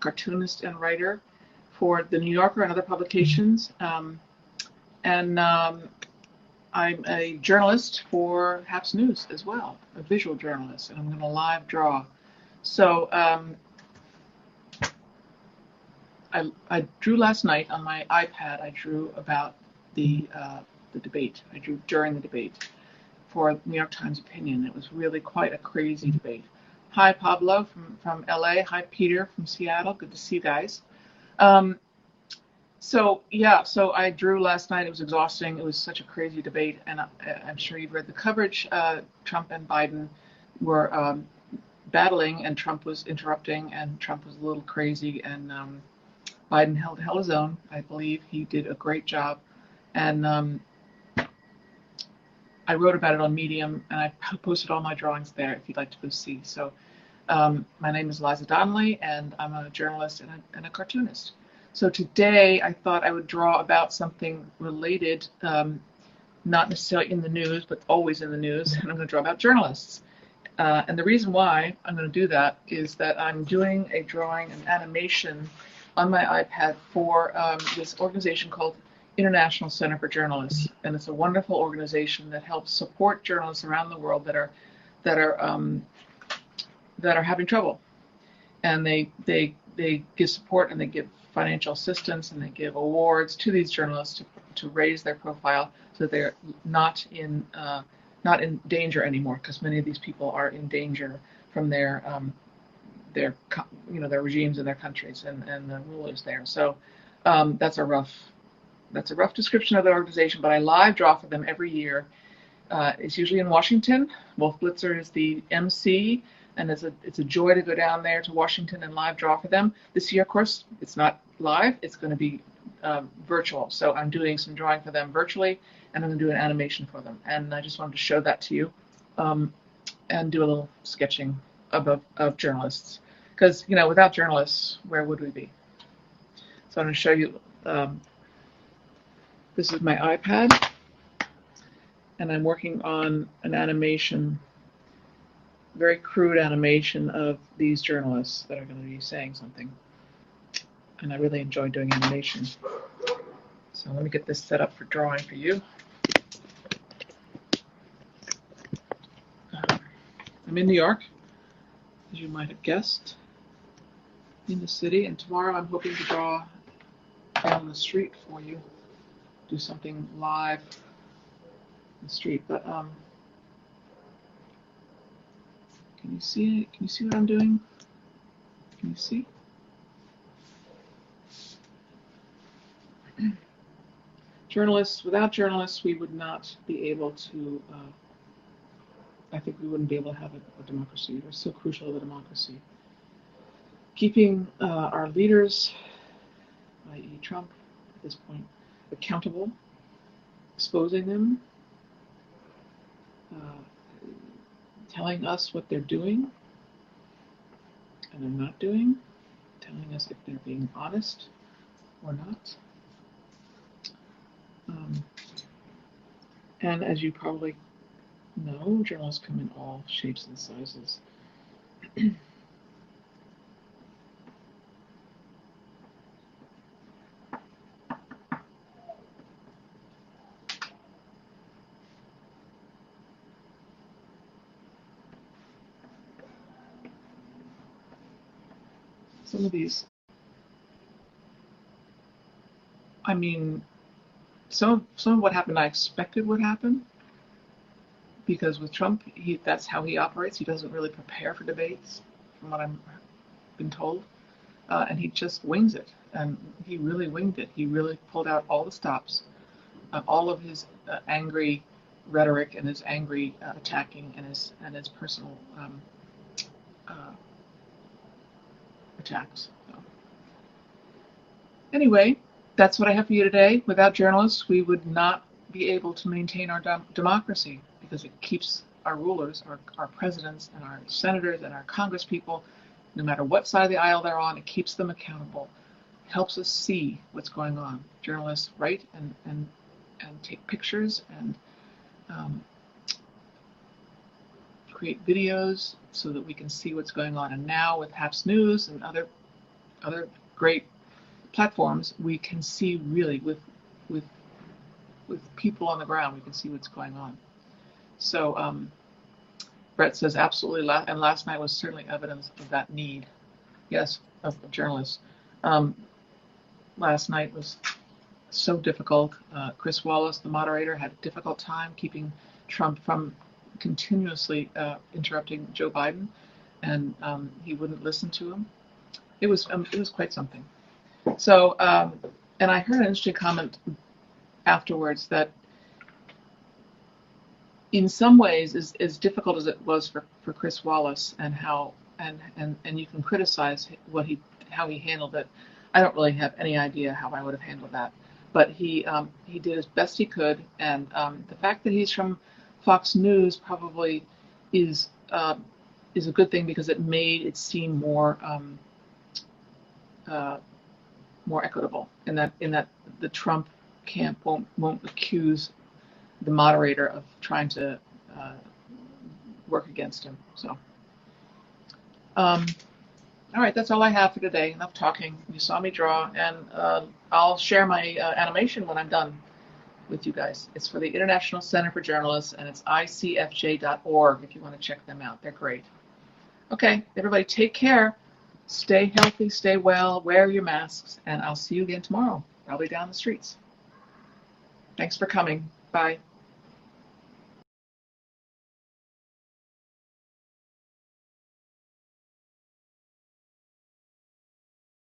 cartoonist and writer for The New Yorker and other publications. And I'm a journalist for Haps News as well, a visual journalist, and I'm going to live draw. So I drew last night on my iPad. I drew about the debate. I drew during the debate for New York Times Opinion. It was really quite a crazy debate. Hi, Pablo from LA. Hi, Peter from Seattle. Good to see you guys. So I drew last night. It was exhausting. It was such a crazy debate, and I'm sure you've read the coverage. Trump and Biden were battling, and Trump was interrupting, and Trump was a little crazy, and Biden held his own. I believe he did a great job, and I wrote about it on Medium, and I posted all my drawings there if you'd like to go see. So my name is Liza Donnelly, and I'm a journalist and a cartoonist. So today I thought I would draw about something related, not necessarily in the news, but always in the news, and I'm going to draw about journalists. And the reason why I'm going to do that is that I'm doing a drawing, an animation on my iPad for this organization called International Center for Journalists, and it's a wonderful organization that helps support journalists around the world that are having trouble, and they give support, and they give financial assistance, and they give awards to these journalists to raise their profile so that they're not in danger anymore, because many of these people are in danger from their regimes in their countries and the rulers there. So that's a rough description of the organization, but I live draw for them every year. It's usually in Washington. Wolf Blitzer is the MC, and it's a joy to go down there to Washington and live draw for them. This year, of course, it's not live. It's going to be virtual. So I'm doing some drawing for them virtually, and I'm going to do an animation for them. And I just wanted to show that to you, and do a little sketching of journalists. Because, without journalists, where would we be? So I'm going to show you, this is my iPad, and I'm working on an animation, very crude animation of these journalists that are going to be saying something. And I really enjoy doing animation. So let me get this set up for drawing for you. I'm in New York, as you might have guessed, in the city, and tomorrow I'm hoping to draw down the street for you, do something live in the street. But can you see it? Can you see what I'm doing? Can you see? Journalists, without journalists, we would not be able to, I think we wouldn't be able to have a democracy. They're so crucial to the democracy. Keeping our leaders, i.e. Trump at this point, accountable, exposing them, telling us what they're doing and they're not doing, telling us if they're being honest or not. And as you probably know, journalists come in all shapes and sizes. Some of these, I mean, some of what happened I expected would happen, because with Trump, that's how he operates. He doesn't really prepare for debates, from what I've been told, and he just wings it, and he really winged it. He really pulled out all the stops, all of his angry rhetoric and his angry attacking and his personal attacks. So. Anyway, that's what I have for you today. Without journalists, we would not be able to maintain our democracy, because it keeps our rulers, our presidents and our senators and our congresspeople, no matter what side of the aisle they're on, it keeps them accountable. It helps us see what's going on. Journalists write and take pictures and create videos so that we can see what's going on. And now with Haps News and other other great platforms, we can see really with with people on the ground, we can see what's going on. So Brett says absolutely, and last night was certainly evidence of that need. Yes, of journalists. Um, Last night was so difficult. Chris Wallace, the moderator, had a difficult time keeping Trump from continuously interrupting Joe Biden, and he wouldn't listen to him. It was quite something. So, and I heard an interesting comment afterwards that in some ways, as difficult as it was for Chris Wallace and how and you can criticize how he handled it. I don't really have any idea how I would have handled that, but he did as best he could, and the fact that he's from Fox News probably is is a good thing because it made it seem uh, more equitable in that the Trump camp won't accuse the moderator of trying to uh, work against him. So, all right, that's all I have for today. Enough talking. You saw me draw, and I'll share my animation when I'm done with you guys. It's for the International Center for Journalists, and it's icfj.org if you want to check them out. They're great. Okay, everybody, take care. Stay healthy, stay well, wear your masks, and I'll see you again tomorrow, probably down the streets. Thanks for coming. Bye.